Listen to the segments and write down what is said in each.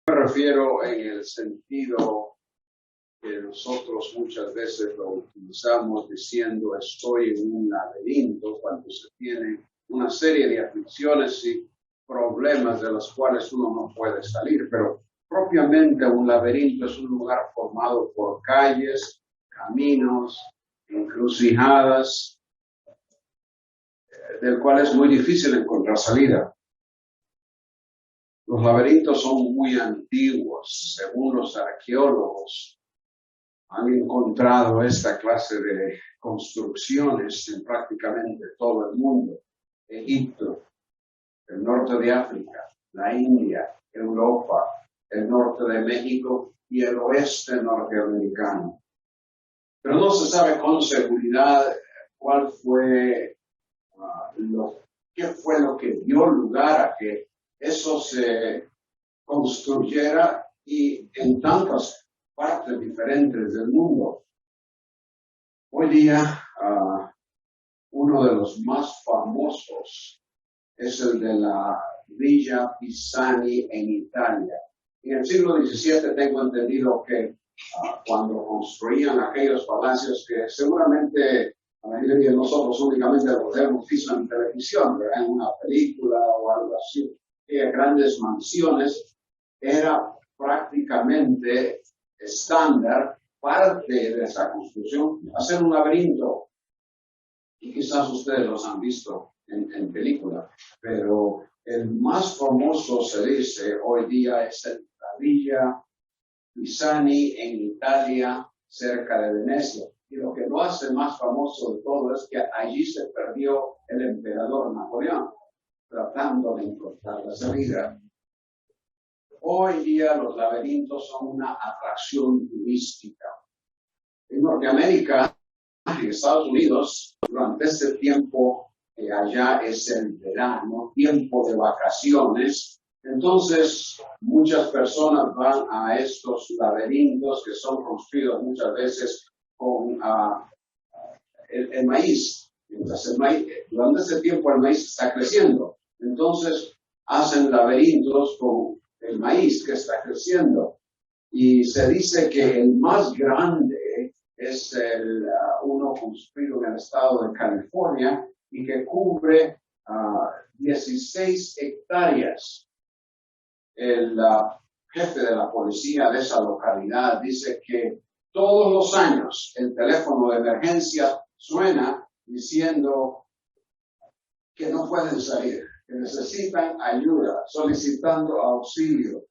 Me refiero en el sentido que nosotros muchas veces lo utilizamos diciendo estoy en un laberinto cuando se tiene una serie de aflicciones y problemas de los cuales uno no puede salir, pero propiamente un laberinto es un lugar formado por calles, caminos, encrucijadas, del cual es muy difícil encontrar salida. Los laberintos son muy antiguos, según los arqueólogos. Han encontrado esta clase de construcciones en prácticamente todo el mundo. Egipto, el norte de África, la India, Europa, el norte de México y el oeste norteamericano. Pero no se sabe con seguridad qué fue lo que dio lugar a que eso se construyera y en tantas partes diferentes del mundo. Hoy día, uno de los más famosos es el de la Villa Pisani en Italia. En el siglo XVII tengo entendido que cuando construían aquellos palacios que seguramente la mayoría de nosotros únicamente los hemos visto en televisión, ¿verdad? En una película o algo así, grandes mansiones, era prácticamente estándar, parte de esa construcción, hacer un laberinto. Y quizás ustedes los han visto en película, pero el más famoso se dice hoy día es la Villa Pisani en Italia, cerca de Venecia. Y lo que lo hace más famoso de todo es que allí se perdió el emperador Napoleón, tratando de encontrar la salida. Hoy día los laberintos son una atracción turística. En Norteamérica y Estados Unidos, durante este tiempo que allá es el verano, tiempo de vacaciones, entonces muchas personas van a estos laberintos que son construidos muchas veces con el maíz. Durante ese tiempo el maíz está creciendo, entonces hacen laberintos con el maíz que está creciendo. Y se dice que el más grande es uno construido en el estado de California y que cubre 16 hectáreas. El jefe de la policía de esa localidad dice que todos los años el teléfono de emergencia suena diciendo que no pueden salir, que necesitan ayuda, solicitando auxilio.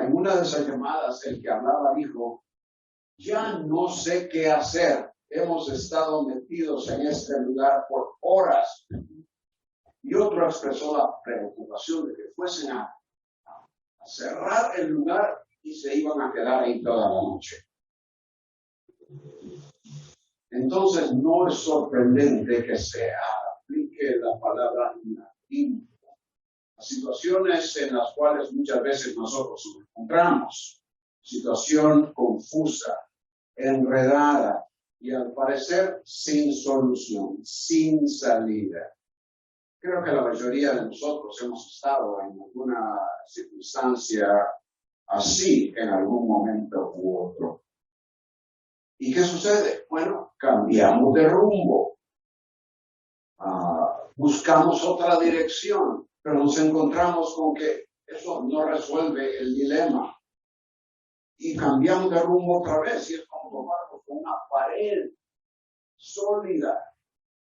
En una de esas llamadas, el que hablaba dijo, ya no sé qué hacer, hemos estado metidos en este lugar por horas. Y otro expresó la preocupación de que fuesen a cerrar el lugar y se iban a quedar ahí toda la noche. Entonces no es sorprendente que se aplique la palabra laberinto. Las situaciones en las cuales muchas veces nosotros nos encontramos, situación confusa, enredada y al parecer sin solución, sin salida. Creo que la mayoría de nosotros hemos estado en alguna circunstancia así en algún momento u otro. ¿Y qué sucede? Bueno, cambiamos de rumbo, buscamos otra dirección, pero nos encontramos con que eso no resuelve el dilema. Y cambiamos de rumbo otra vez y es como tomarnos con una pared sólida,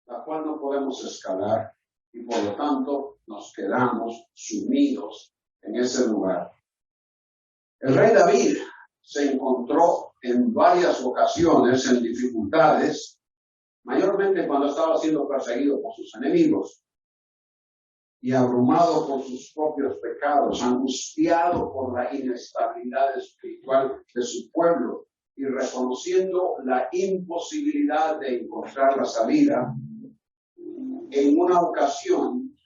la cual no podemos escalar y por lo tanto nos quedamos sumidos en ese lugar. El rey David se encontró en varias ocasiones en dificultades, mayormente cuando estaba siendo perseguido por sus enemigos y abrumado por sus propios pecados, angustiado por la inestabilidad espiritual de su pueblo y reconociendo la imposibilidad de encontrar la salida. En una ocasión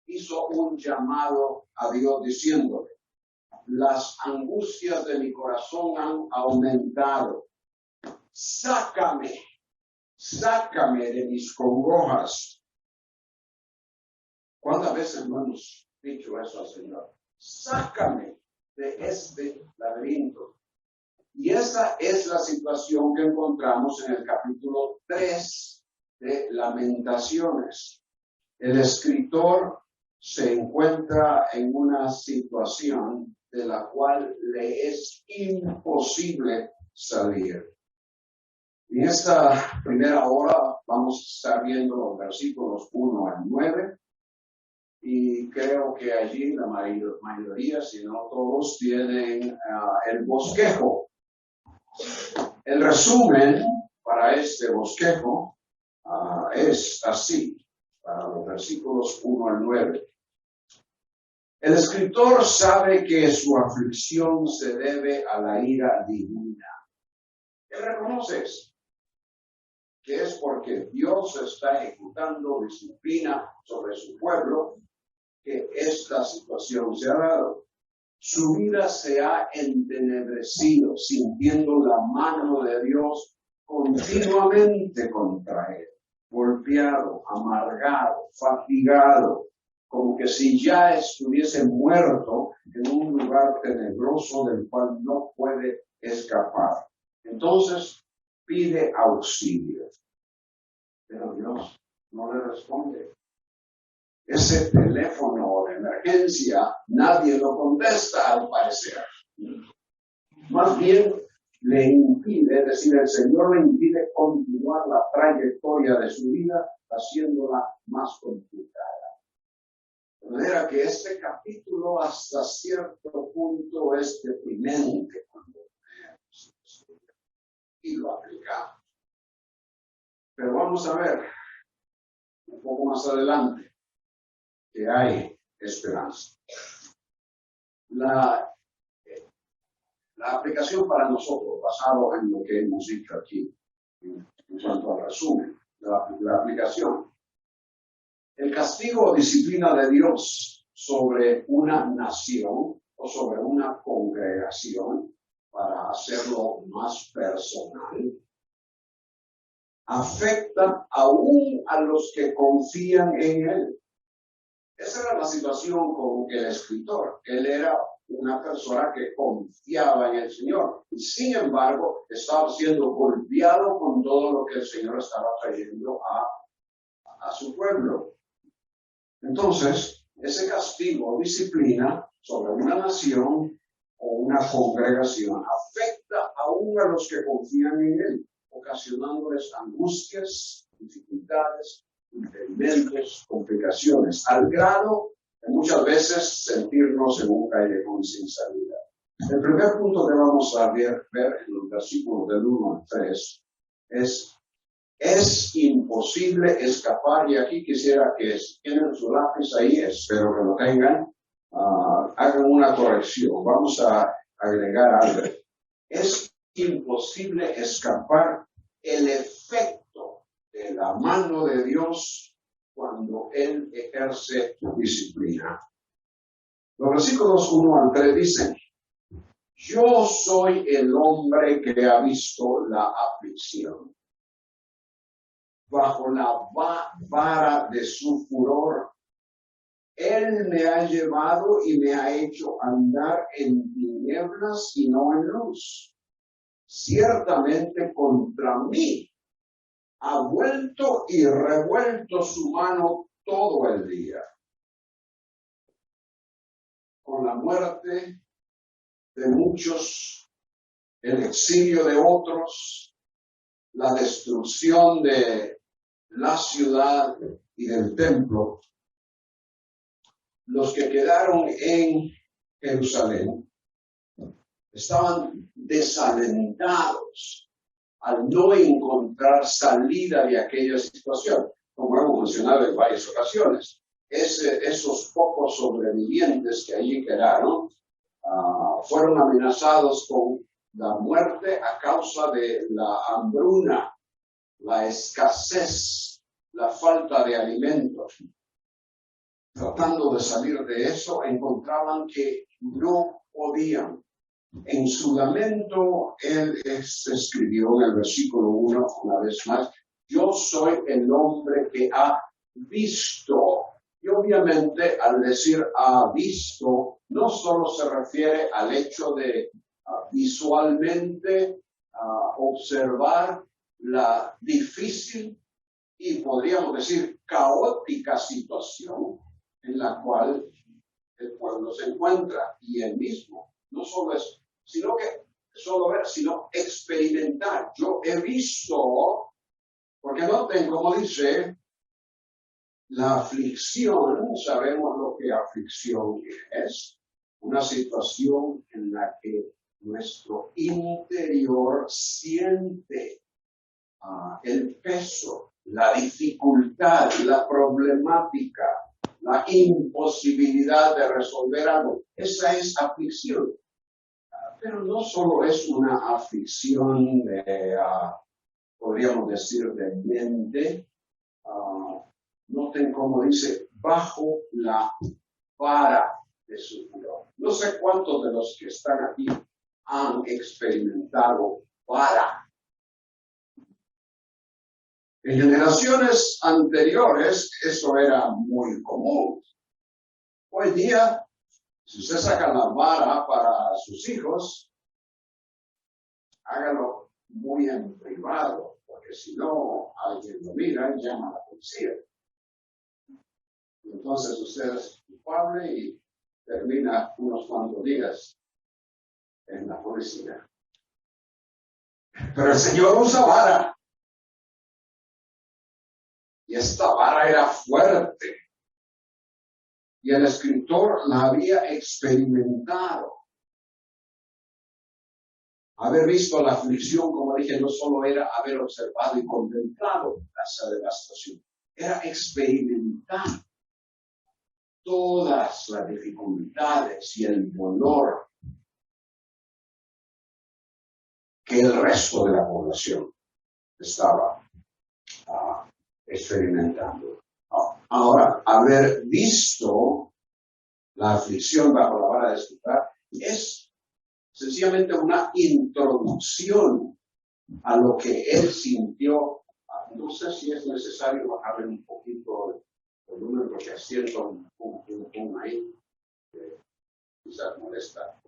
hizo un llamado a Dios diciéndole, las angustias de mi corazón han aumentado. Sácame de mis congojas. ¿Cuántas veces no hemos dicho eso al Señor? Sácame de este laberinto. Y esa es la situación que encontramos en el capítulo 3 de Lamentaciones. El escritor se encuentra en una situación de la cual le es imposible salir. En esta primera hora vamos a estar viendo los versículos 1 al 9 y creo que allí la mayoría, si no todos, tienen el bosquejo. El resumen para este bosquejo es así, para los versículos 1 al 9. El escritor sabe que su aflicción se debe a la ira divina. Él reconoce eso, que es porque Dios está ejecutando disciplina sobre su pueblo que esta situación se ha dado. Su vida se ha entenebrecido, sintiendo la mano de Dios continuamente contra él, golpeado, amargado, fatigado, como que si ya estuviese muerto en un lugar tenebroso del cual no puede escapar. Entonces pide auxilio, pero Dios no le responde. Ese teléfono de emergencia nadie lo contesta, al parecer. Más bien le impide, es decir, el Señor le impide continuar la trayectoria de su vida haciéndola más complicada. De manera que este capítulo hasta cierto punto es deprimente cuando leemos y lo aplicamos. Pero vamos a ver un poco más adelante que hay esperanza. La aplicación para nosotros, basado en lo que hemos dicho aquí, en cuanto al resumen de la aplicación. El castigo o disciplina de Dios sobre una nación o sobre una congregación, para hacerlo más personal, afecta aún a los que confían en Él. Esa era la situación con el escritor. Él era una persona que confiaba en el Señor y sin embargo estaba siendo golpeado con todo lo que el Señor estaba trayendo a su pueblo. Entonces, ese castigo o disciplina sobre una nación o una congregación afecta aún a los que confían en Él, ocasionándoles angustias, dificultades, impedimentos, complicaciones, al grado de muchas veces sentirnos en un callejón sin salida. El primer punto que vamos a ver en los versículos del 1 al 3 es imposible escapar, y aquí quisiera que si tienen su lápiz ahí, espero que lo tengan, hagan una corrección. Vamos a agregar algo. Es imposible escapar el efecto de la mano de Dios cuando Él ejerce disciplina. Los versículos 1 al 3 dicen: yo soy el hombre que ha visto la aflicción. Bajo la vara de su furor, Él me ha llevado y me ha hecho andar en tinieblas y no en luz. Ciertamente contra mí ha vuelto y revuelto su mano todo el día. Con la muerte de muchos, el exilio de otros, la destrucción de la ciudad y del templo, los que quedaron en Jerusalén estaban desalentados al no encontrar salida de aquella situación, como hemos mencionado en varias ocasiones. Esos pocos sobrevivientes que allí quedaron fueron amenazados con la muerte a causa de la hambruna, la escasez, la falta de alimentos. Tratando de salir de eso, encontraban que no podían. En su lamento, él escribió en el versículo 1, una vez más: yo soy el hombre que ha visto. Y obviamente, al decir ha visto, no solo se refiere al hecho de visualmente observar la difícil y podríamos decir caótica situación en la cual el pueblo se encuentra, y él mismo, no solo es, sino que solo ver, sino experimentar. Yo he visto, porque noten como dice, la aflicción, sabemos lo que aflicción es, una situación en la que nuestro interior siente el peso, la dificultad, la problemática, la imposibilidad de resolver algo. Esa es aflicción. Pero no solo es una aflicción de, podríamos decir, de mente. Noten cómo dice, bajo la vara de su furor. No sé cuántos de los que están aquí han experimentado vara. En generaciones anteriores eso era muy común. Hoy día, si usted saca la vara para sus hijos, hágalo muy en privado, porque si no, alguien lo mira y llama a la policía. Entonces usted es culpable y termina unos cuantos días en la policía. Pero el Señor usa vara. Y esta vara era fuerte. Y el escritor la había experimentado. Haber visto la aflicción, como dije, no solo era haber observado y contemplado esa devastación, era experimentar todas las dificultades y el dolor que el resto de la población estaba experimentando. Ahora, haber visto la aflicción bajo la vara de escritor es sencillamente una introducción a lo que él sintió. No sé si es necesario bajarle un poquito el número, porque siento un ahí que quizás molesta.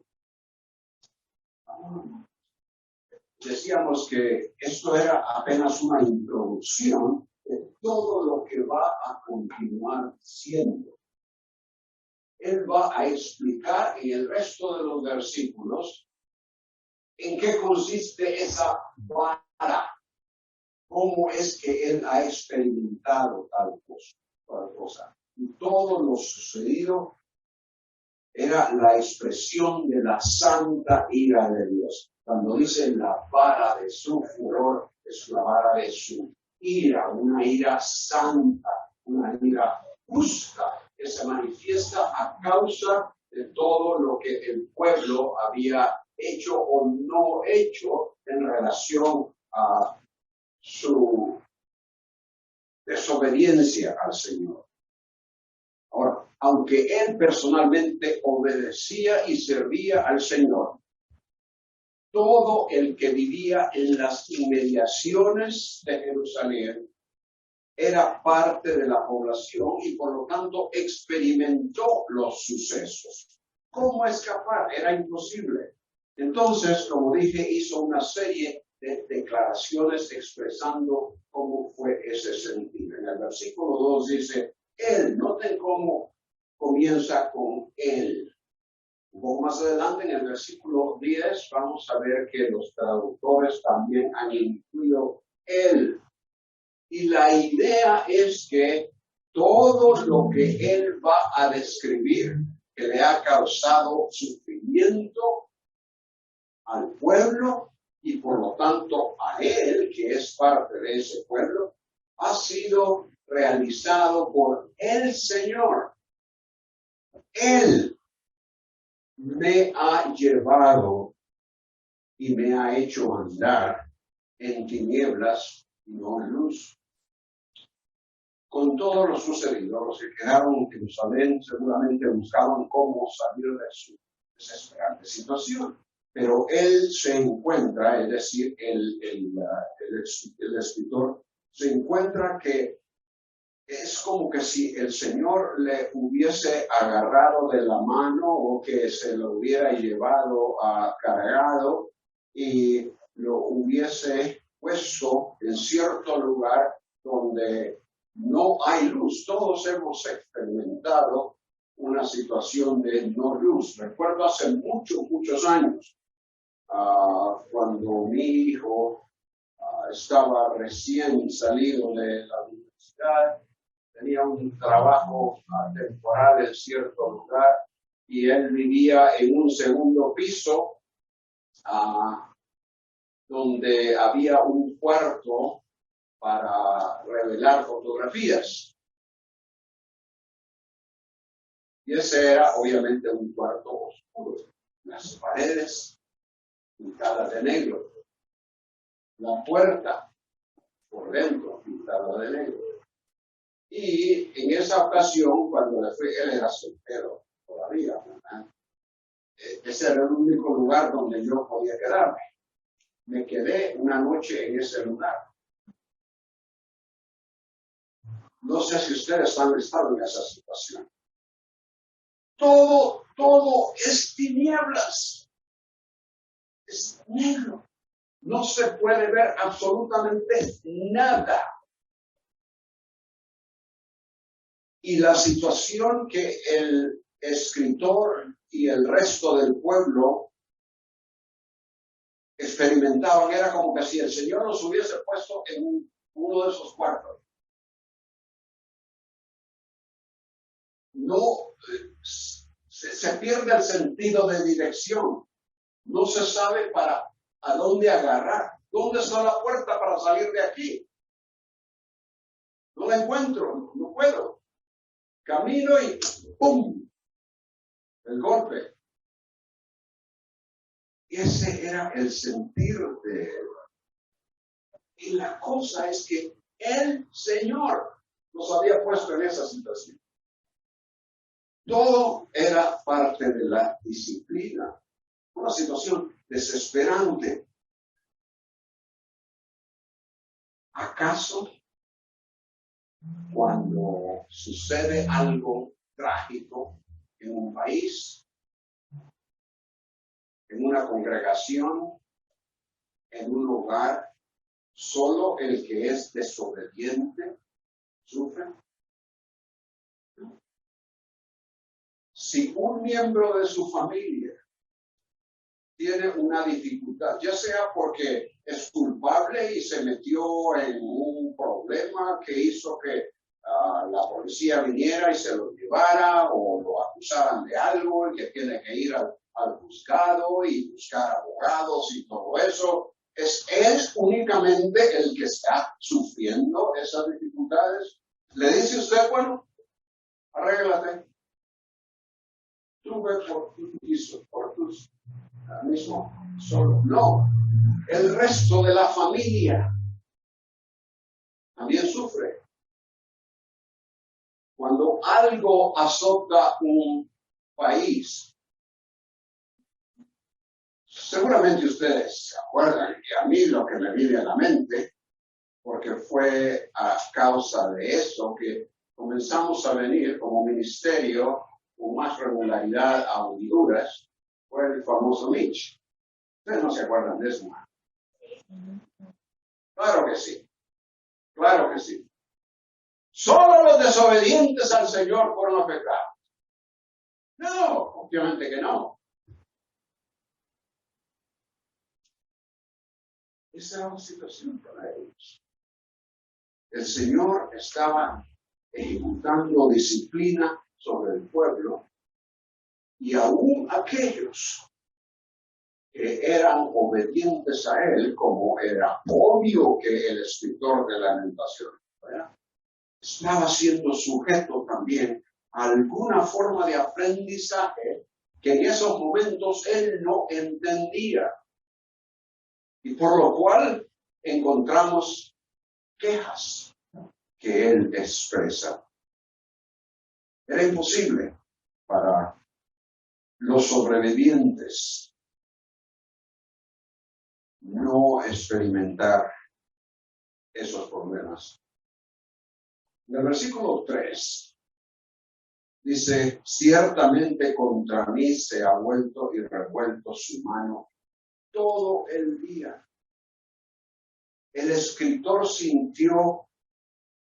Decíamos que esto era apenas una introducción de todo lo que va a continuar siendo. Él va a explicar en el resto de los versículos en qué consiste esa vara, cómo es que él ha experimentado tal cosa. Y todo lo sucedido era la expresión de la santa ira de Dios. Cuando dice la vara de su furor, es la vara de su ira, una ira santa, una ira justa, que se manifiesta a causa de todo lo que el pueblo había hecho o no hecho en relación a su desobediencia al Señor. Ahora, aunque él personalmente obedecía y servía al Señor, todo el que vivía en las inmediaciones de Jerusalén era parte de la población y por lo tanto experimentó los sucesos. ¿Cómo escapar? Era imposible. Entonces, como dije, hizo una serie de declaraciones expresando cómo fue ese sentido. En el versículo 2 dice, él, noten cómo comienza con él. Un poco más adelante, en el versículo 10, vamos a ver que los traductores también han incluido él. Y la idea es que todo lo que él va a describir, que le ha causado sufrimiento al pueblo y por lo tanto a él, que es parte de ese pueblo, ha sido realizado por el Señor. Él me ha llevado y me ha hecho andar en tinieblas y no en luz. Con todo lo sucedido, los que quedaron en Jerusalén seguramente buscaban cómo salir de su desesperante situación. Pero él se encuentra, es decir, el escritor se encuentra que es como que si el Señor le hubiese agarrado de la mano o que se lo hubiera llevado cargado y lo hubiese puesto en cierto lugar donde no hay luz. Todos hemos experimentado una situación de no luz. Recuerdo hace muchos años, cuando mi hijo estaba recién salido de la universidad, tenía un trabajo temporal en cierto lugar y él vivía en un segundo piso donde había un cuarto para revelar fotografías. Y ese era obviamente un cuarto oscuro. Las paredes pintadas de negro. La puerta por dentro pintada de negro. Y en esa ocasión, cuando le fui, él era soltero todavía, ¿verdad? Ese era el único lugar donde yo podía quedarme. Me quedé una noche en ese lugar. No sé si ustedes han estado en esa situación. Todo es tinieblas. Es negro. No se puede ver absolutamente nada. Y la situación que el escritor y el resto del pueblo experimentaban era como que si el Señor los hubiese puesto en uno de esos cuartos. No, se pierde el sentido de dirección. No se sabe a dónde agarrar. ¿Dónde está la puerta para salir de aquí? No la encuentro, no puedo. Camino y ¡pum! El golpe. Ese era el sentir de él. Y la cosa es que el Señor nos había puesto en esa situación. Todo era parte de la disciplina. Una situación desesperante. ¿Acaso cuando sucede algo trágico en un país, en una congregación, en un lugar, solo el que es desobediente sufre? Si un miembro de su familia tiene una dificultad, ya sea porque es culpable y se metió en un problema que hizo que la policía viniera y se lo llevara, o lo acusaran de algo y que tiene que ir al juzgado y buscar abogados y todo eso, ¿es él únicamente el que está sufriendo esas dificultades? Le dice usted, bueno, arréglate. Tú ve por tu piso, por tus mismo solo. No, el resto de la familia también sufre. Cuando algo azota un país, seguramente ustedes se acuerdan, y a mí lo que me viene a la mente, porque fue a causa de eso que comenzamos a venir como ministerio con más regularidad a Honduras, fue el famoso Mitch. Ustedes no se acuerdan de eso, ¿no? Claro que sí, claro que sí. Solo los desobedientes al Señor fueron afectados. No, obviamente que no. Esa era la situación para ellos. El Señor estaba ejecutando disciplina sobre el pueblo y aún aquellos que eran obedientes a Él, como era obvio que el escritor de Lamentaciones, ¿verdad?, estaba siendo sujeto también a alguna forma de aprendizaje que en esos momentos él no entendía. Y por lo cual encontramos quejas que él expresa. Era imposible para los sobrevivientes no experimentar esos problemas. En el versículo 3 dice, ciertamente contra mí se ha vuelto y revuelto su mano todo el día. El escritor sintió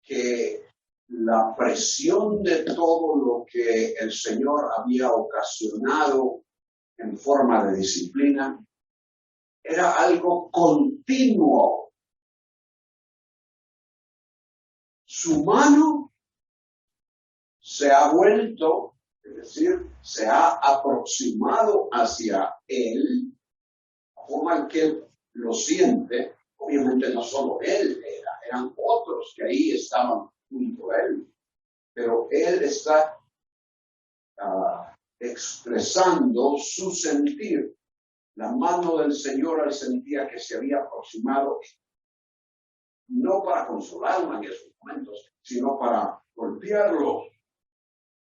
que la presión de todo lo que el Señor había ocasionado en forma de disciplina era algo continuo. Su mano se ha vuelto, es decir, se ha aproximado hacia él, la forma en que él lo siente. Obviamente no solo él, eran otros que ahí estaban junto a él, pero él está expresando su sentir. La mano del Señor él sentía que se había aproximado, no para consolarlo en esos momentos, sino para golpearlo.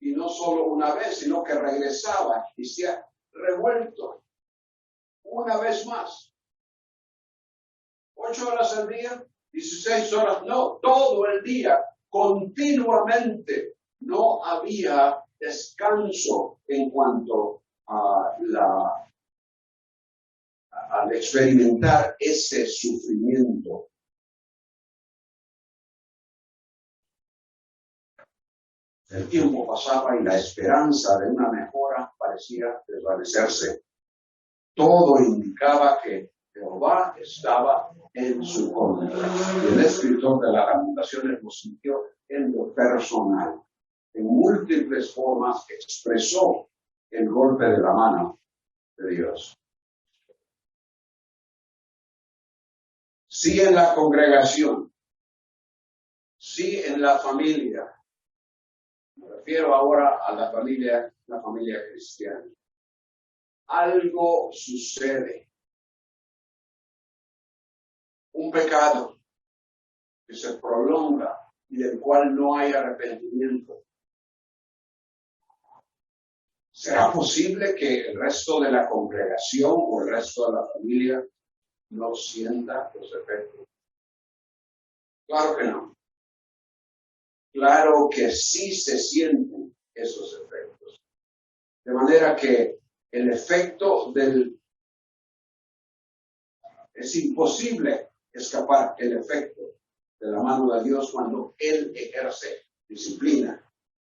Y no solo una vez, sino que regresaba y se ha revuelto una vez más. 8 horas al día, 16 horas, no, todo el día, continuamente. No había descanso en cuanto al experimentar ese sufrimiento. El tiempo pasaba y la esperanza de una mejora parecía desvanecerse. Todo indicaba que Jehová estaba en su contra. Y el escritor de las Lamentaciones lo sintió en lo personal. En múltiples formas expresó el golpe de la mano de Dios. Sí en la congregación, sí en la familia. Me refiero ahora a la familia cristiana. Algo sucede. Un pecado que se prolonga y del cual no hay arrepentimiento. ¿Será posible que el resto de la congregación o el resto de la familia no sienta los efectos? Claro que no. Claro que sí se sienten esos efectos. De manera que el efecto es imposible escapar el efecto de la mano de Dios cuando Él ejerce disciplina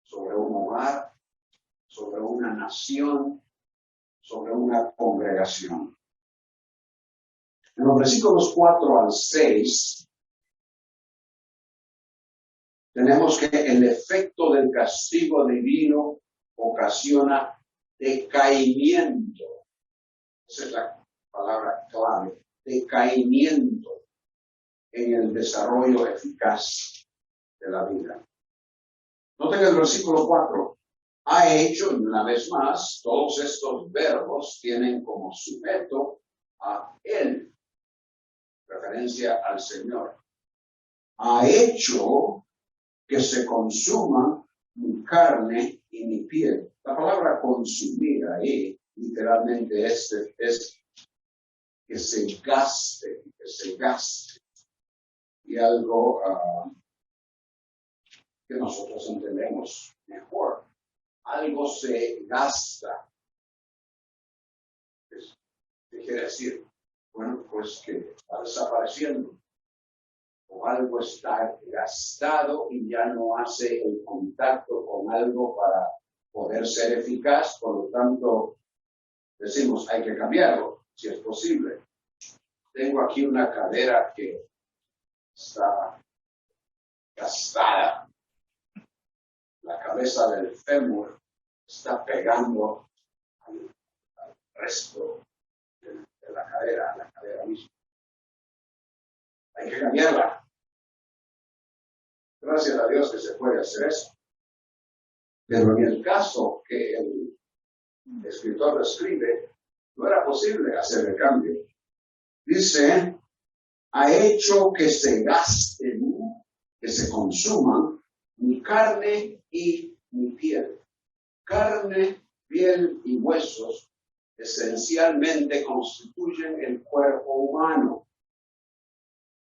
sobre un hogar, sobre una nación, sobre una congregación. En los versículos 4 al 6 tenemos que el efecto del castigo divino ocasiona decaimiento. Esa es la palabra clave, decaimiento en el desarrollo eficaz de la vida. Noten el versículo 4. Ha hecho, una vez más, todos estos verbos tienen como sujeto a Él, referencia al Señor. Ha hecho que se consuma mi carne y mi piel. La palabra consumir ahí literalmente es que se gaste, Y algo que nosotros entendemos mejor. Algo se gasta. ¿Qué quiere decir? Bueno, pues que está desapareciendo. O algo está gastado y ya no hace el contacto con algo para poder ser eficaz. Por lo tanto, decimos, hay que cambiarlo, si es posible. Tengo aquí una cadera que está gastada. La cabeza del fémur está pegando al resto de la cadera misma. Hay que cambiarla. Gracias a Dios que se puede hacer eso. Pero en el caso que el escritor describe, no era posible hacer el cambio. Dice, ha hecho que se gasten, que se consuman mi carne y mi piel. Carne, piel y huesos esencialmente constituyen el cuerpo humano.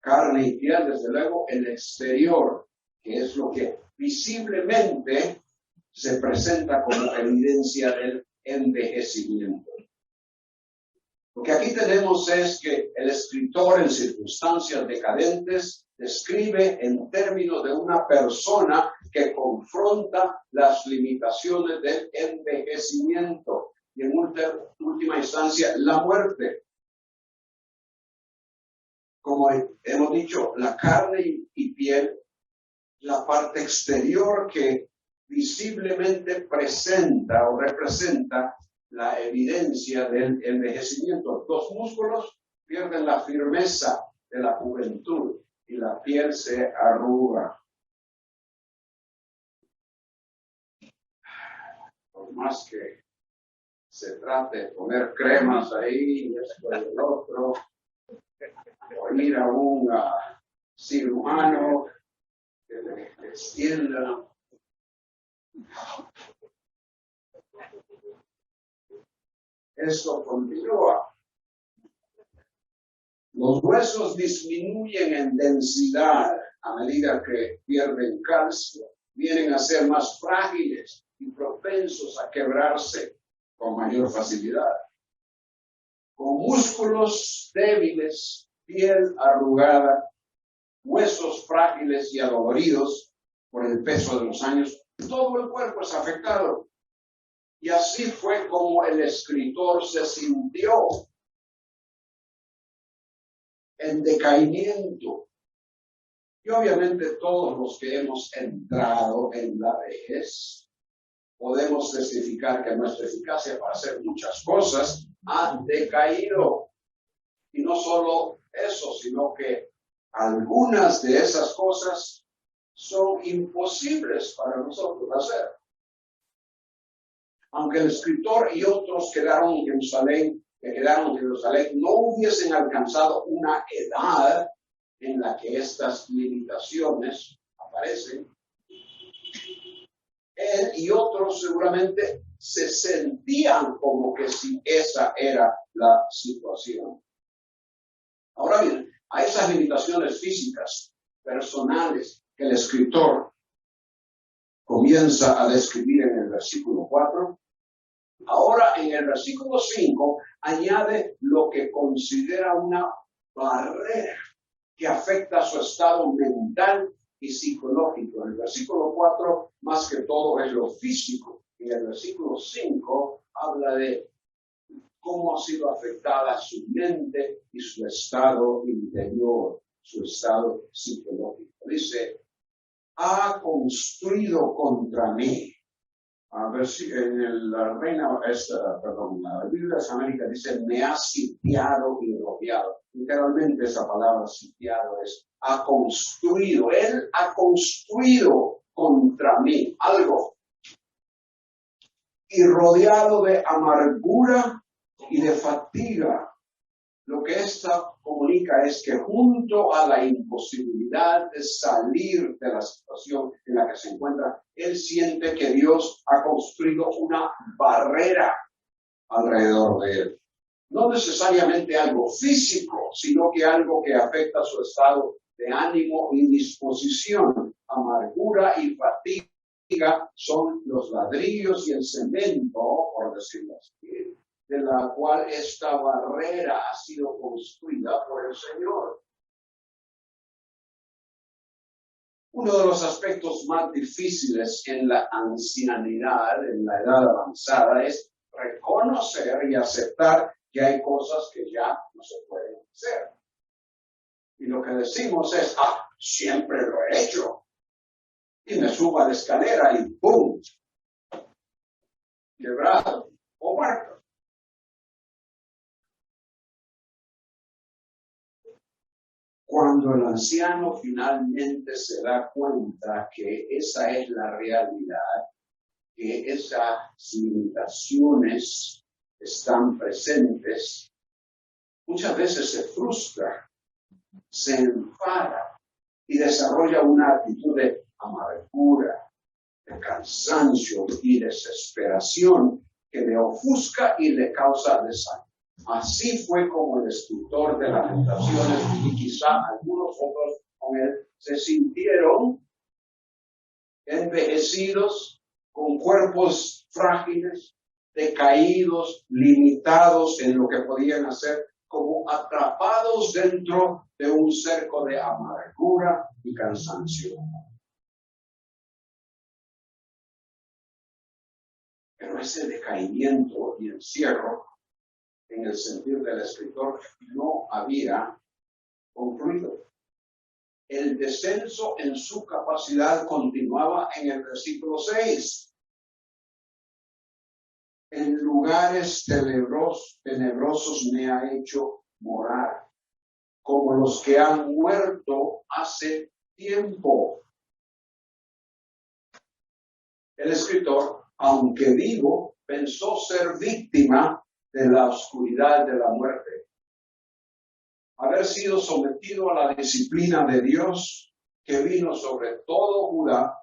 Carne y piel, desde luego, el exterior que es lo que visiblemente se presenta como evidencia del envejecimiento. Lo que aquí tenemos es que el escritor en circunstancias decadentes describe en términos de una persona que confronta las limitaciones del envejecimiento y en última instancia la muerte. Como hemos dicho, la carne y piel, la parte exterior que visiblemente presenta o representa la evidencia del envejecimiento. Los músculos pierden la firmeza de la juventud y la piel se arruga. Por más que se trate de poner cremas ahí y esto y el otro, o ir a un cirujano que le extienda. Esto continúa. Los huesos disminuyen en densidad a medida que pierden calcio, vienen a ser más frágiles y propensos a quebrarse con mayor facilidad. Con músculos débiles, piel arrugada, huesos frágiles y adoloridos por el peso de los años, todo el cuerpo es afectado. Y así fue como el escritor se sintió en decaimiento. Y obviamente todos los que hemos entrado en la vejez podemos testificar que nuestra eficacia para hacer muchas cosas ha decaído. Y no solo eso, sino que algunas de esas cosas son imposibles para nosotros hacer. Aunque el escritor y otros que quedaron en Jerusalén, no hubiesen alcanzado una edad en la que estas limitaciones aparecen, él y otros seguramente se sentían como que si esa era la situación. Ahora bien, a esas limitaciones físicas, personales, que el escritor comienza a describir en el versículo 4, ahora en el versículo 5 añade lo que considera una barrera que afecta a su estado mental y psicológico. En el versículo 4, más que todo, es lo físico. Y en el versículo 5 habla de cómo ha sido afectada su mente y su estado interior, su estado psicológico. Dice, ha construido contra mí. A ver si en la Biblia de América dice, me ha sitiado y rodeado. Literalmente esa palabra sitiado es, ha construido. Él ha construido contra mí algo. Y rodeado de amargura y de fatiga. Lo que esta comunica es que junto a la imposibilidad de salir de la situación en la que se encuentra, él siente que Dios ha construido una barrera alrededor de él. No necesariamente algo físico, sino que algo que afecta su estado de ánimo y disposición. Amargura y fatiga son los ladrillos y el cemento, por decirlo así, de la cual esta barrera ha sido construida por el Señor. Uno de los aspectos más difíciles en la ancianidad, en la edad avanzada, es reconocer y aceptar que hay cosas que ya no se pueden hacer. Y lo que decimos es, siempre lo he hecho. Y me subo a la escalera y ¡pum! Quebrado o muerto. Cuando el anciano finalmente se da cuenta que esa es la realidad, que esas limitaciones están presentes, muchas veces se frustra, se enfada y desarrolla una actitud de amargura, de cansancio y desesperación que le ofusca y le causa desánimo. Así fue como el escritor de Lamentaciones y quizá algunos otros con él se sintieron envejecidos, con cuerpos frágiles, decaídos, limitados en lo que podían hacer, como atrapados dentro de un cerco de amargura y cansancio. Pero ese decaimiento y encierro, en el sentido del escritor, no había concluido. El descenso en su capacidad continuaba en el versículo 6. En lugares tenebrosos me ha hecho morar, como los que han muerto hace tiempo. El escritor, aunque vivo, pensó ser víctima de la oscuridad de la muerte. Haber sido sometido a la disciplina de Dios que vino sobre todo Judá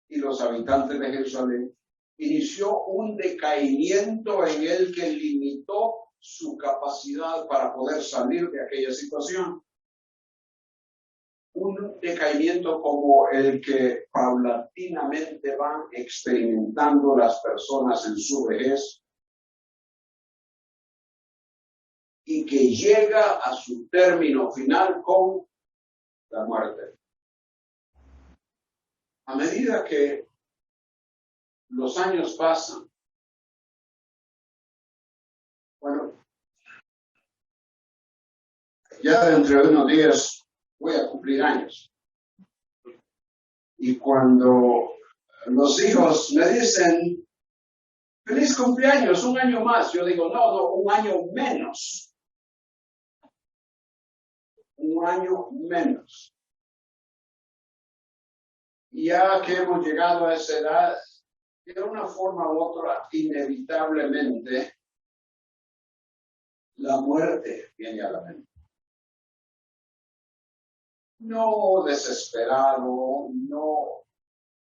y los habitantes de Jerusalén, inició un decaimiento en él que limitó su capacidad para poder salir de aquella situación. Un decaimiento como el que paulatinamente van experimentando las personas en su vejez y que llega a su término final con la muerte. A medida que los años pasan, bueno, ya dentro de unos días voy a cumplir años. Y cuando los hijos me dicen, feliz cumpleaños, un año más, yo digo, no, un año menos. Un año menos. Y ya que hemos llegado a esa edad, de una forma u otra, inevitablemente, la muerte viene a la mente. No desesperado, no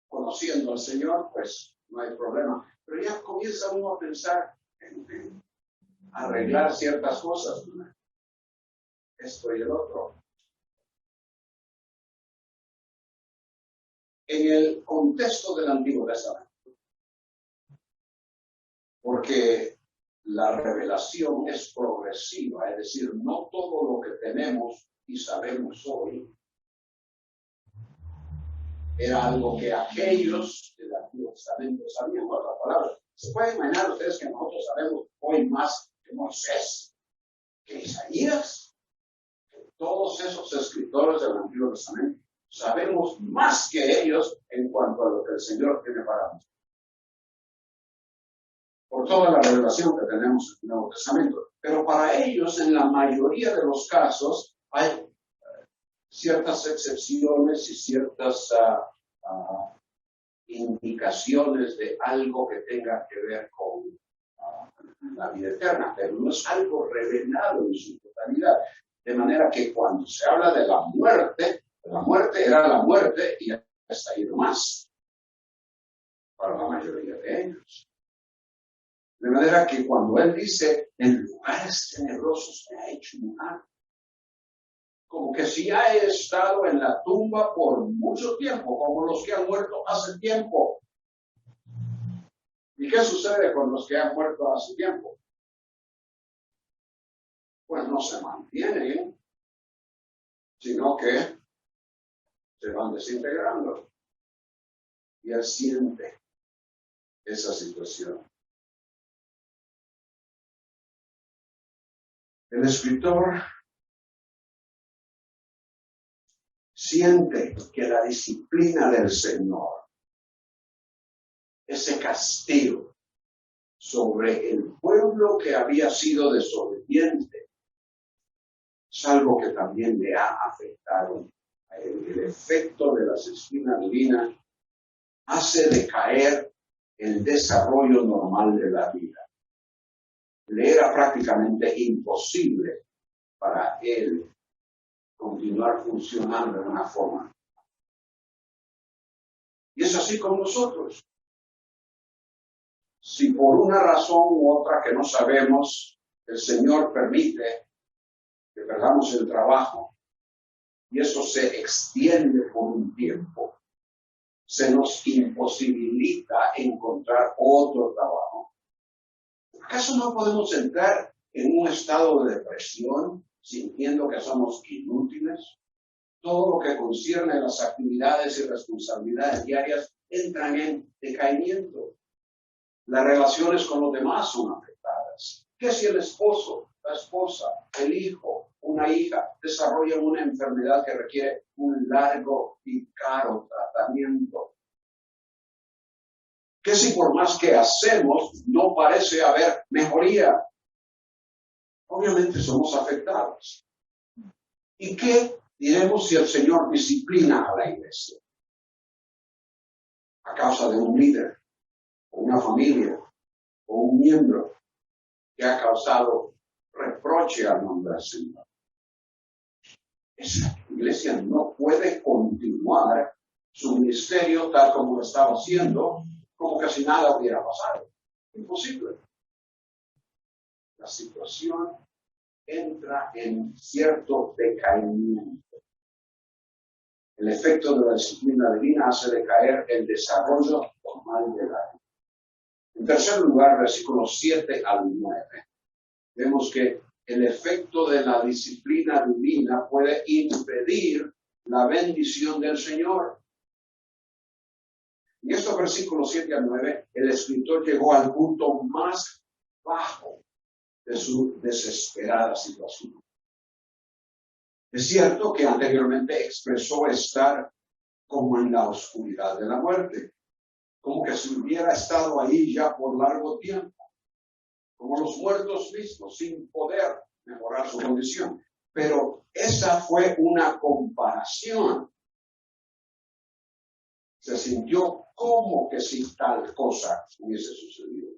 conociendo al Señor, pues no hay problema. Pero ya comienza uno a pensar en arreglar ciertas cosas, ¿no? Esto y el otro. En el contexto del Antiguo Testamento, porque la revelación es progresiva, es decir, no todo lo que tenemos y sabemos hoy era algo que aquellos del Antiguo Testamento sabían. Por otras palabras, ¿se pueden imaginar ustedes que nosotros sabemos hoy más que Moisés, que Isaías, que todos esos escritores del Antiguo Testamento? Sabemos más que ellos en cuanto a lo que el Señor tiene para nosotros. Por toda la revelación que tenemos en el Nuevo Testamento. Pero para ellos, en la mayoría de los casos, hay ciertas excepciones y ciertas indicaciones de algo que tenga que ver con la vida eterna, pero no es algo revelado en su totalidad. De manera que cuando se habla de la muerte era la muerte y hasta ahí nomás, para la mayoría de ellos. De manera que cuando él dice, en lugares tenebrosos me ha hecho morar, como que si ha estado en la tumba por mucho tiempo, como los que han muerto hace tiempo. ¿Y qué sucede con los que han muerto hace tiempo? Pues no se mantienen, sino que se van desintegrando. Y él siente esa situación. El escritor siente que la disciplina del Señor, ese castigo sobre el pueblo que había sido desobediente, es algo que también le ha afectado a él. El efecto de la disciplina divina hace decaer el desarrollo normal de la vida. Le era prácticamente imposible para él continuar funcionando de una forma. Y es así con nosotros. Si por una razón u otra que no sabemos, el Señor permite que perdamos el trabajo y eso se extiende por un tiempo, se nos imposibilita encontrar otro trabajo. ¿Acaso no podemos entrar en un estado de depresión sintiendo que somos inútiles? Todo lo que concierne a las actividades y responsabilidades diarias entran en decaimiento. Las relaciones con los demás son afectadas. ¿Qué si el esposo, la esposa, el hijo, una hija desarrollan una enfermedad que requiere un largo y caro tratamiento? ¿Qué si por más que hacemos no parece haber mejoría? Obviamente somos afectados. ¿Y qué diremos si el Señor disciplina a la iglesia a causa de un líder, o una familia, o un miembro que ha causado reproche al nombre del Señor? Esa iglesia no puede continuar su ministerio tal como lo estaba haciendo, como que si nada hubiera pasado. Imposible. La situación entra en cierto decaimiento. El efecto de la disciplina divina hace decaer el desarrollo normal de la vida. En tercer lugar, versículos 7 al 9, vemos que el efecto de la disciplina divina puede impedir la bendición del Señor. En estos versículos 7 al 9, el escritor llegó al punto más bajo de su desesperada situación. Es cierto que anteriormente expresó estar como en la oscuridad de la muerte, como que si hubiera estado ahí ya por largo tiempo, como los muertos mismos, sin poder mejorar su condición. Pero esa fue una comparación. Se sintió como que si tal cosa hubiese sucedido.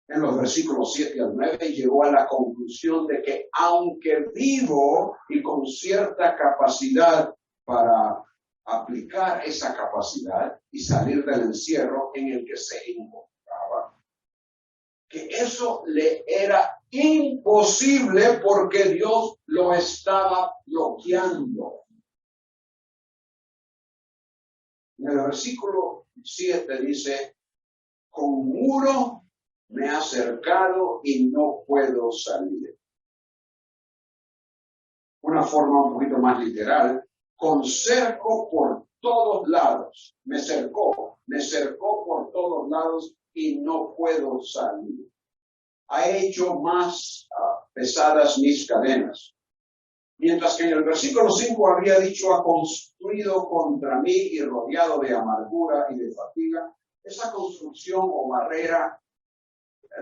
En los versículos 7 al 9 llegó a la conclusión de que aunque vivo y con cierta capacidad para aplicar esa capacidad y salir del encierro en el que se encontraba, que eso le era imposible porque Dios lo estaba bloqueando. En el versículo 7 dice, con muro me ha cercado y no puedo salir. Una forma un poquito más literal, con cerco por todos lados. Me cercó por todos lados y no puedo salir. Ha hecho más pesadas mis cadenas. Mientras que en el versículo 5 había dicho, ha construido contra mí y rodeado de amargura y de fatiga. Esa construcción o barrera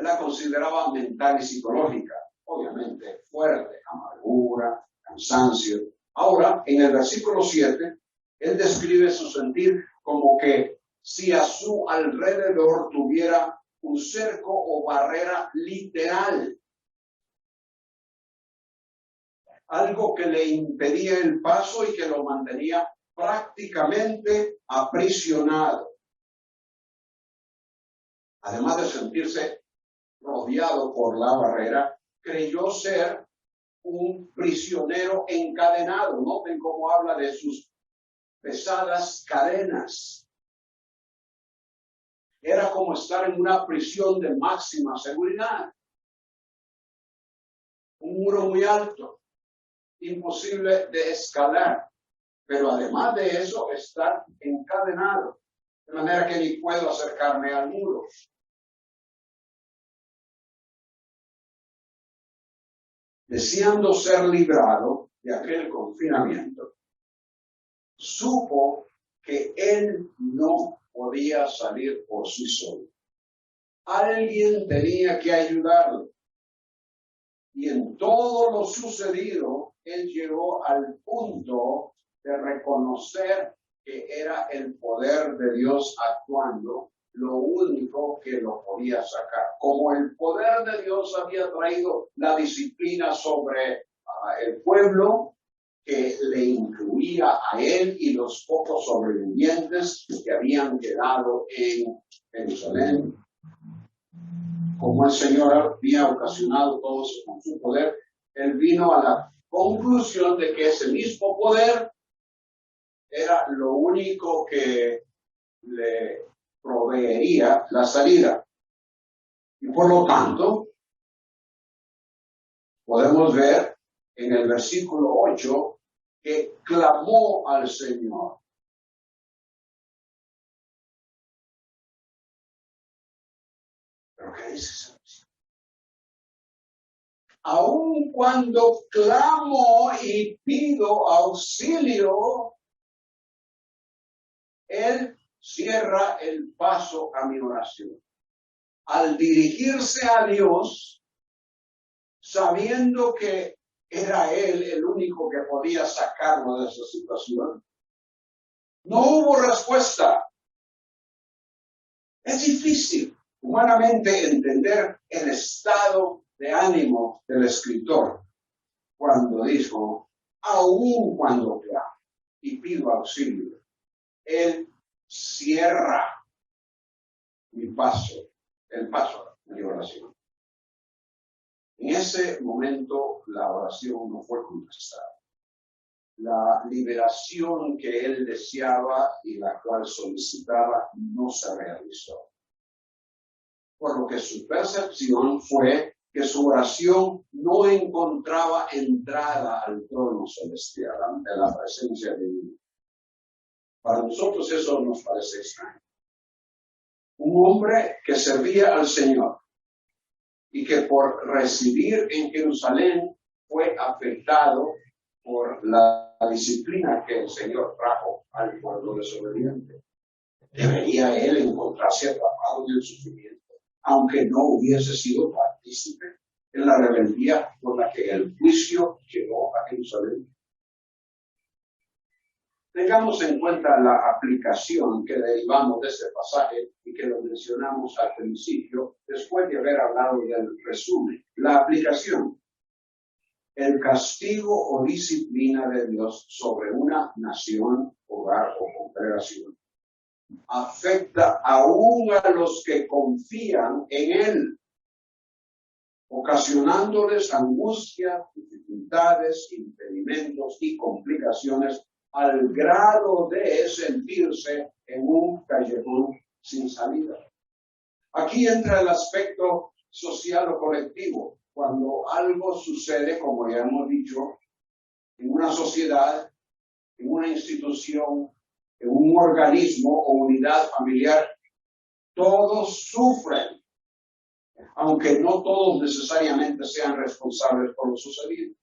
la consideraba mental y psicológica, obviamente fuerte, amargura, cansancio. Ahora, en el versículo 7, él describe su sentir como que si a su alrededor tuviera un cerco o barrera literal, algo que le impedía el paso y que lo mantenía prácticamente aprisionado. Además de sentirse rodeado por la barrera, creyó ser un prisionero encadenado. Noten cómo habla de sus pesadas cadenas. Era como estar en una prisión de máxima seguridad. Un muro muy alto, imposible de escalar, pero además de eso, estar encadenado, de manera que ni puedo acercarme al muro. Deseando ser librado de aquel confinamiento, supo que él no podía salir por sí solo. Alguien tenía que ayudarlo. Y en todo lo sucedido, él llegó al punto de reconocer que era el poder de Dios actuando, lo único que lo podía sacar. Como el poder de Dios había traído la disciplina sobre el pueblo, que le incluía a él y los pocos sobrevivientes que habían quedado en Jerusalén. Como el Señor había ocasionado todo eso con su poder, él vino a la conclusión de que ese mismo poder era lo único que le proveería la salida. Y por lo tanto, podemos ver en el versículo 8 que clamó al Señor. ¿Pero qué dice esa versión? Aun cuando clamo y pido auxilio, Él cierra el paso a mi oración. Al dirigirse a Dios, sabiendo que era Él el único que podía sacarlo de esa situación, no hubo respuesta. Es difícil humanamente entender el estado de ánimo del escritor cuando dijo, aún cuando clamo y pido auxilio, Él cierra el paso de mi oración. En ese momento la oración no fue contestada. La liberación que él deseaba y la cual solicitaba no se realizó. Por lo que su percepción fue que su oración no encontraba entrada al trono celestial ante la presencia de Dios. Para nosotros eso nos parece extraño. Un hombre que servía al Señor y que por residir en Jerusalén fue afectado por la disciplina que el Señor trajo al pueblo desobediente. Debería él encontrarse atrapado en el sufrimiento, aunque no hubiese sido partícipe en la rebeldía por la que el juicio llegó a Jerusalén. Tengamos en cuenta la aplicación que derivamos de este pasaje y que lo mencionamos al principio, después de haber hablado del resumen. La aplicación. El castigo o disciplina de Dios sobre una nación, hogar o congregación afecta aún a los que confían en Él, ocasionándoles angustia, dificultades, impedimentos y complicaciones al grado de sentirse en un callejón sin salida. Aquí entra el aspecto social o colectivo. Cuando algo sucede, como ya hemos dicho, en una sociedad, en una institución, en un organismo o unidad familiar, todos sufren, aunque no todos necesariamente sean responsables por lo sucedido.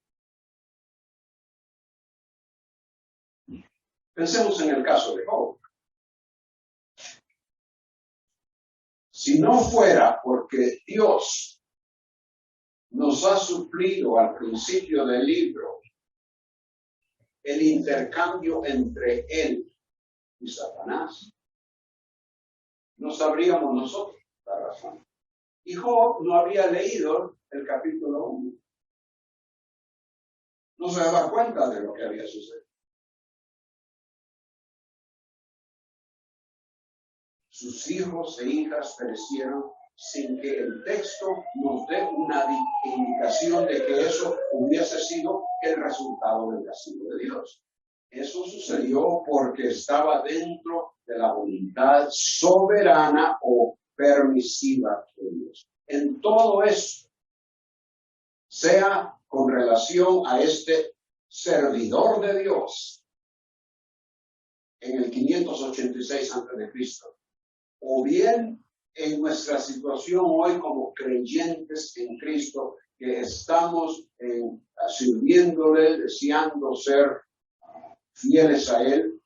Pensemos en el caso de Job. Si no fuera porque Dios nos ha suplido al principio del libro el intercambio entre Él y Satanás, no sabríamos nosotros la razón. Y Job no había leído el capítulo 1. No se daba cuenta de lo que había sucedido. Sus hijos e hijas perecieron sin que el texto nos dé una indicación de que eso hubiese sido el resultado del castigo de Dios. Eso sucedió porque estaba dentro de la voluntad soberana o permisiva de Dios. En todo esto, sea con relación a este servidor de Dios en el 586 a.C., o bien en nuestra situación hoy como creyentes en Cristo, que estamos sirviéndole, deseando ser fieles a Él.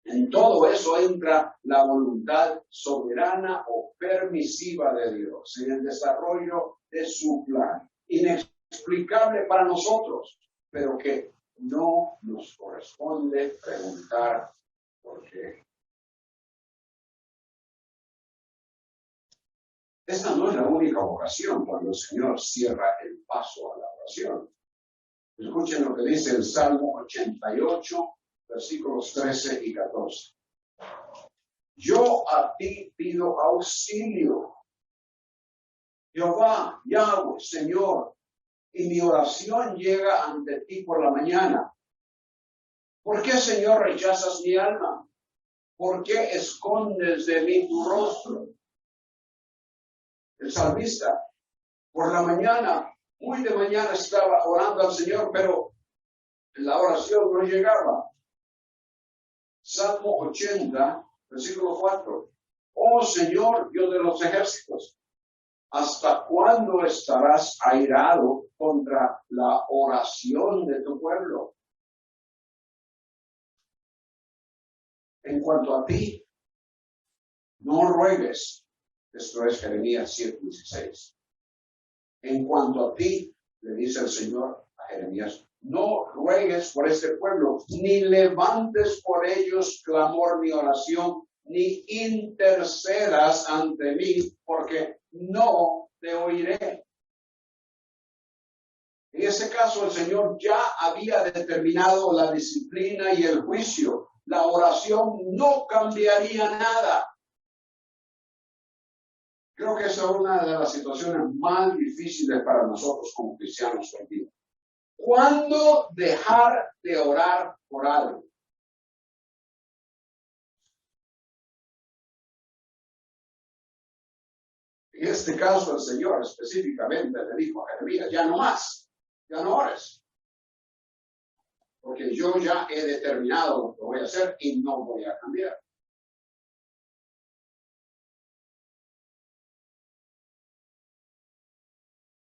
En todo eso entra la voluntad soberana o permisiva de Dios en el desarrollo de su plan, inexplicable para nosotros, pero que no nos corresponde preguntar por qué. Esta no es la única ocasión cuando el Señor cierra el paso a la oración. Escuchen lo que dice el Salmo 88, versículos 13 y 14. Yo a ti pido auxilio, Jehová, Yahweh, Señor, y mi oración llega ante ti por la mañana. ¿Por qué, Señor, rechazas mi alma? ¿Por qué escondes de mí tu rostro? El salmista, por la mañana, muy de mañana estaba orando al Señor, pero la oración no llegaba. Salmo 80, versículo 4. Oh Señor, Dios de los ejércitos, ¿hasta cuándo estarás airado contra la oración de tu pueblo? En cuanto a ti, no ruegues. Esto es Jeremías 7:16. En cuanto a ti, le dice el Señor a Jeremías, no ruegues por este pueblo, ni levantes por ellos clamor ni oración, ni intercedas ante mí, porque no te oiré. En ese caso, el Señor ya había determinado la disciplina y el juicio. La oración no cambiaría nada. Creo que esa es una de las situaciones más difíciles para nosotros como cristianos hoy día. ¿Cuándo dejar de orar por algo? En este caso, el Señor específicamente le dijo a Jeremías, ya no más, ya no ores. Porque yo ya he determinado lo que voy a hacer y no voy a cambiar.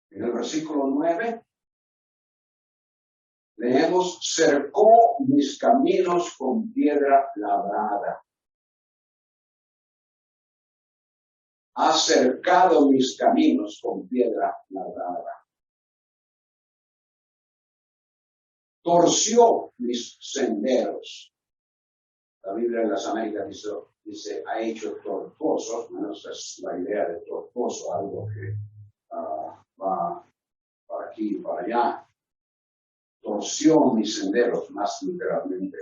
En el versículo 9, leemos, cercó mis caminos con piedra labrada. Ha cercado mis caminos con piedra labrada. Torció mis senderos. La Biblia de las Américas dice ha hecho tortuosos, menos es la idea de tortuoso, algo que va para aquí y para allá. Torció mis senderos, más literalmente.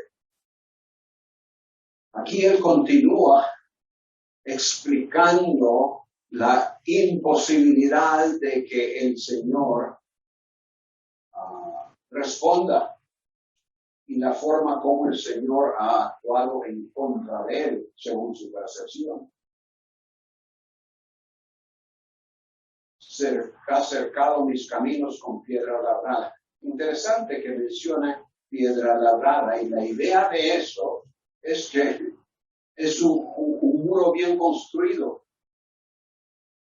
Aquí él continúa explicando la imposibilidad de que el Señor responda y la forma como el Señor ha actuado en contra de él, según su percepción. Ha cercado mis caminos con piedra labrada. Interesante que mencione piedra labrada, y la idea de eso es que es un muro bien construido.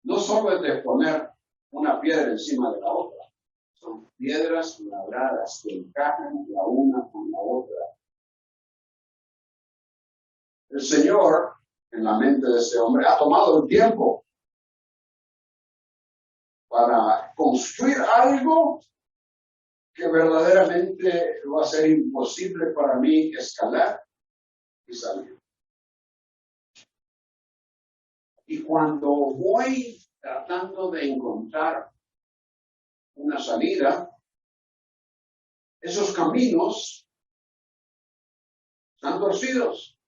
No solo es de poner una piedra encima de la otra, son piedras labradas que encajan la una con la otra. El Señor, en la mente de ese hombre, ha tomado el tiempo para construir algo que verdaderamente va a ser imposible para mí escalar y salir. Y cuando voy tratando de encontrar una salida, esos caminos están torcidos.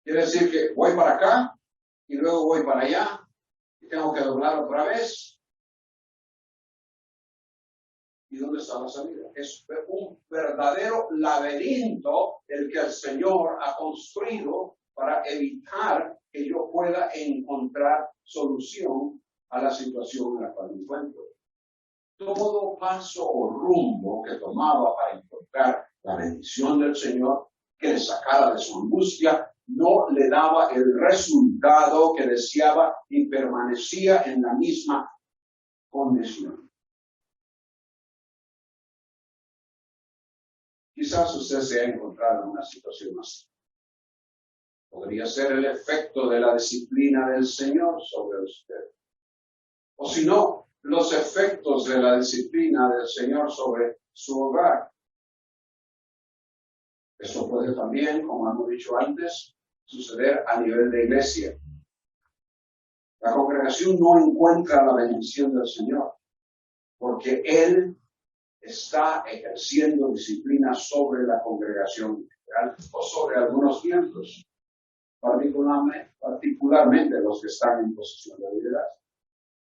Quiere decir que voy para acá y luego voy para allá y tengo que doblar otra vez. ¿Y dónde está la salida? Es un verdadero laberinto el que el Señor ha construido para evitar que yo pueda encontrar solución a la situación en la cual me encuentro. Todo paso o rumbo que tomaba para encontrar la bendición del Señor, que le sacara de su angustia, no le daba el resultado que deseaba y permanecía en la misma condición. Quizás usted se haya encontrado en una situación así. Podría ser el efecto de la disciplina del Señor sobre usted. O si no, los efectos de la disciplina del Señor sobre su hogar. Eso puede también, como hemos dicho antes, suceder a nivel de iglesia. La congregación no encuentra la bendición del Señor porque Él está ejerciendo disciplina sobre la congregación o sobre algunos miembros, particularmente los que están en posición de liderazgo.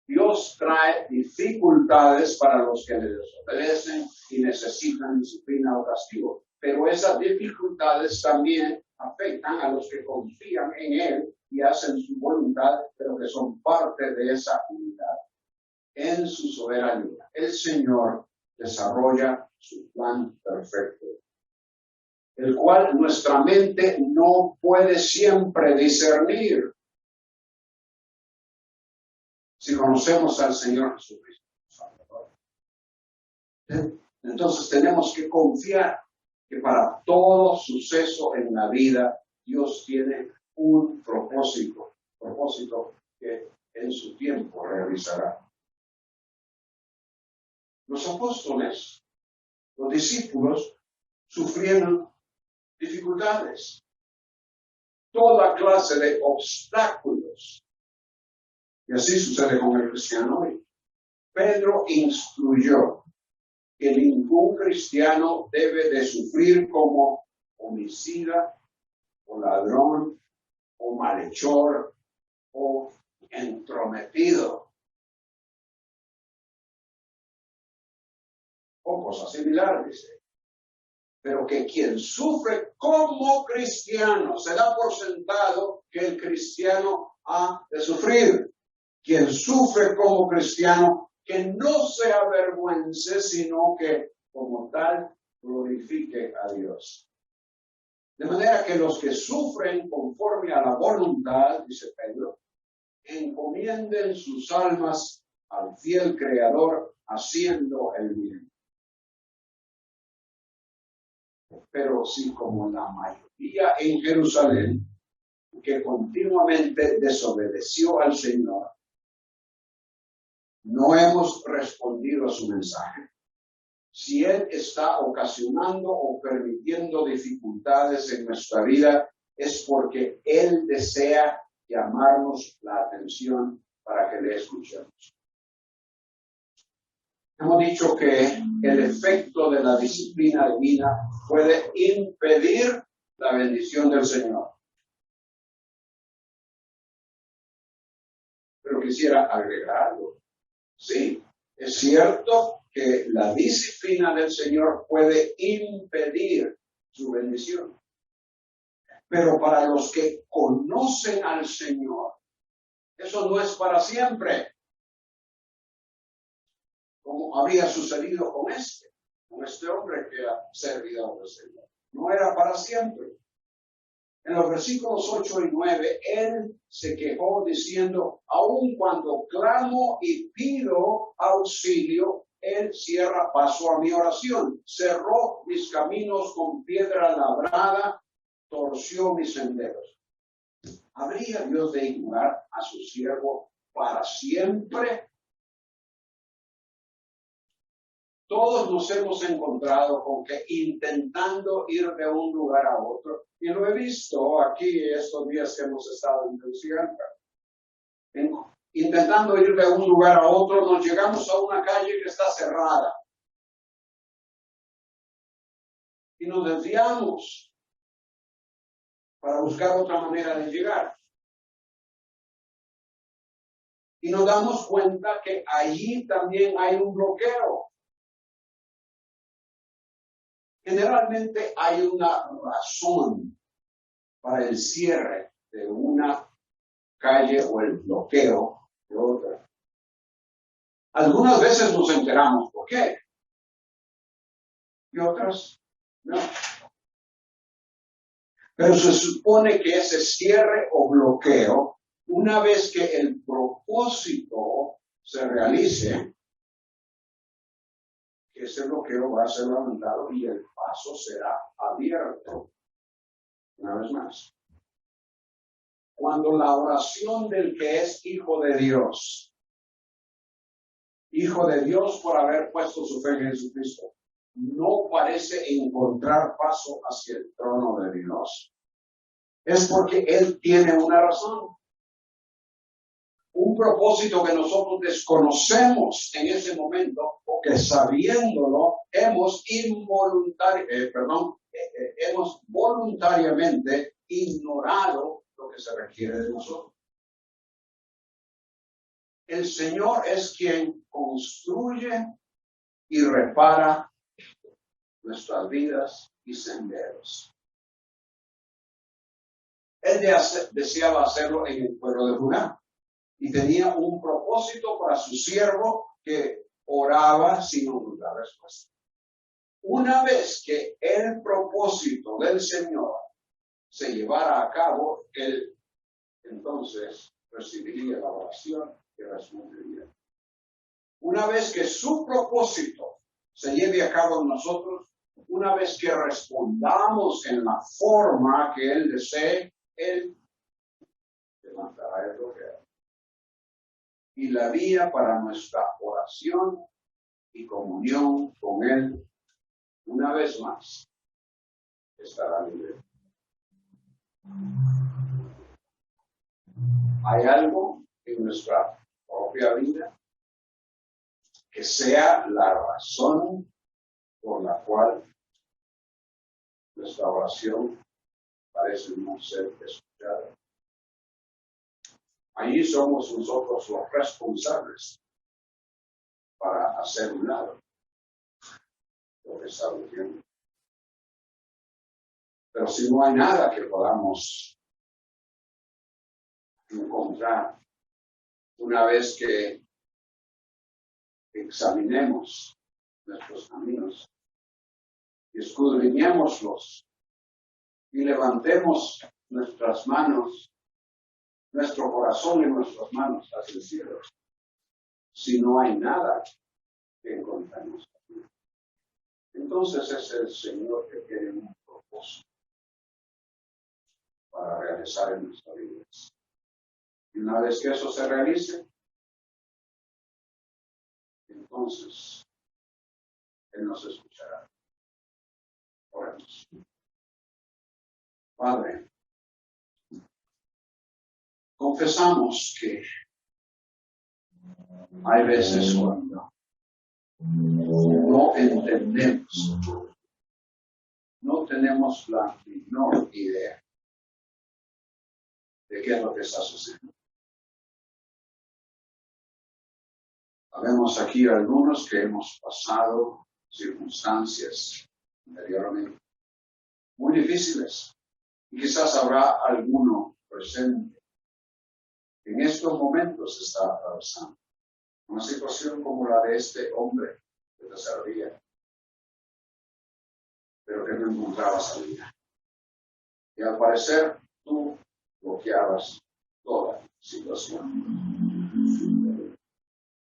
Dios trae dificultades para los que le desobedecen y necesitan disciplina o castigo, pero esas dificultades también afectan a los que confían en Él y hacen su voluntad, pero que son parte de esa unidad. En su soberanía, el Señor desarrolla su plan perfecto, el cual nuestra mente no puede siempre discernir. Si conocemos al Señor Jesucristo, entonces tenemos que confiar que para todo suceso en la vida Dios tiene un propósito que en su tiempo realizará. Los apóstoles, los discípulos, sufrieron dificultades, toda clase de obstáculos. Y así sucede con el cristiano hoy. Pedro instruyó que ningún cristiano debe de sufrir como homicida o ladrón o malhechor o entrometido o cosas similares, dice. Pero que quien sufre como cristiano, se da por sentado que el cristiano ha de sufrir. Quien sufre como cristiano, que no se avergüence, sino que como tal glorifique a Dios. De manera que los que sufren conforme a la voluntad, dice Pedro, encomienden sus almas al fiel Creador haciendo el bien. Pero si como la mayoría en Jerusalén, que continuamente desobedeció al Señor, no hemos respondido a su mensaje, si Él está ocasionando o permitiendo dificultades en nuestra vida, es porque Él desea llamarnos la atención para que le escuchemos. Hemos dicho que el efecto de la disciplina divina puede impedir la bendición del Señor. Pero quisiera agregar algo. Sí, es cierto que la disciplina del Señor puede impedir su bendición. Pero para los que conocen al Señor, eso no es para siempre. Como había sucedido con este hombre que ha servido al Señor. No era para siempre. En los versículos 8 y 9, él se quejó diciendo, aun cuando clamo y pido auxilio, él cierra paso a mi oración. Cerró mis caminos con piedra labrada, torció mis senderos. ¿Habría Dios de ignorar a su siervo para siempre? Todos nos hemos encontrado con que intentando ir de un lugar a otro, y lo he visto aquí estos días que hemos estado en Tegucigalpa, intentando ir de un lugar a otro, nos llegamos a una calle que está cerrada. Y nos desviamos para buscar otra manera de llegar. Y nos damos cuenta que allí también hay un bloqueo. Generalmente hay una razón para el cierre de una calle o el bloqueo de otra. Algunas veces nos enteramos por qué y otras no. Pero se supone que ese cierre o bloqueo, una vez que el propósito se realice, que ese bloqueo va a ser levantado y el paso será abierto. Una vez más. Cuando la oración del que es hijo de Dios por haber puesto su fe en Jesucristo, no parece encontrar paso hacia el trono de Dios, es porque Él tiene una razón. Un propósito que nosotros desconocemos en ese momento o que sabiéndolo hemos voluntariamente ignorado lo que se requiere de nosotros. El Señor es quien construye y repara nuestras vidas y senderos. Él deseaba hacerlo en el pueblo de Judá y tenía un propósito para su siervo que oraba sin ocultar respuesta. Una vez que el propósito del Señor se llevara a cabo, él entonces recibiría la oración y respondería. Una vez que su propósito se lleve a cabo en nosotros, una vez que respondamos en la forma que Él desee, Él levantará el bloqueo. Y la vía para nuestra oración y comunión con Él, una vez más, estará libre. Hay algo en nuestra propia vida que sea la razón por la cual nuestra oración parece no ser escuchada. Allí somos nosotros los responsables para hacer un lado lo que está ocurriendo. Pero si no hay nada que podamos encontrar una vez que examinemos nuestros caminos y escudriñémoslos y levantemos nuestras manos, nuestro corazón y nuestras manos hacia el cielo, si no hay nada que encontremos aquí, entonces es el Señor que tiene un propósito para realizar en nuestras vidas. Y una vez que eso se realice, entonces Él nos escuchará. Oremos. Padre, confesamos que hay veces cuando no entendemos, no tenemos la menor idea de qué es lo que está sucediendo. Sabemos aquí algunos que hemos pasado circunstancias anteriormente muy difíciles y quizás habrá alguno presente que en estos momentos está atravesando una situación como la de este hombre que te servía, pero que no encontraba salida. Y al parecer tú bloqueabas toda situación.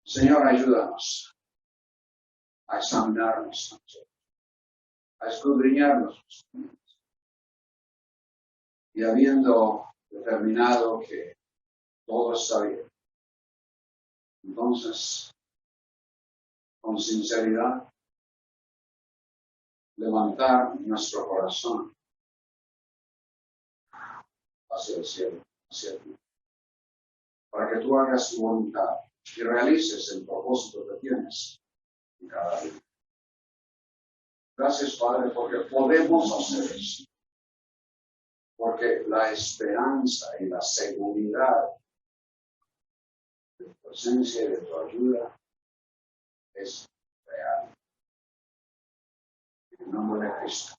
Señor, ayúdanos a examinarnos, a escudriñarnos y habiendo determinado que todo está bien, entonces, con sinceridad, levantar nuestro corazón hacia el cielo, hacia ti, para que tú hagas tu voluntad y realices el propósito que tienes en cada día. Gracias, Padre, porque podemos hacer eso. Porque la esperanza y la seguridad de tu presencia y de tu ayuda es real. En el nombre de Cristo.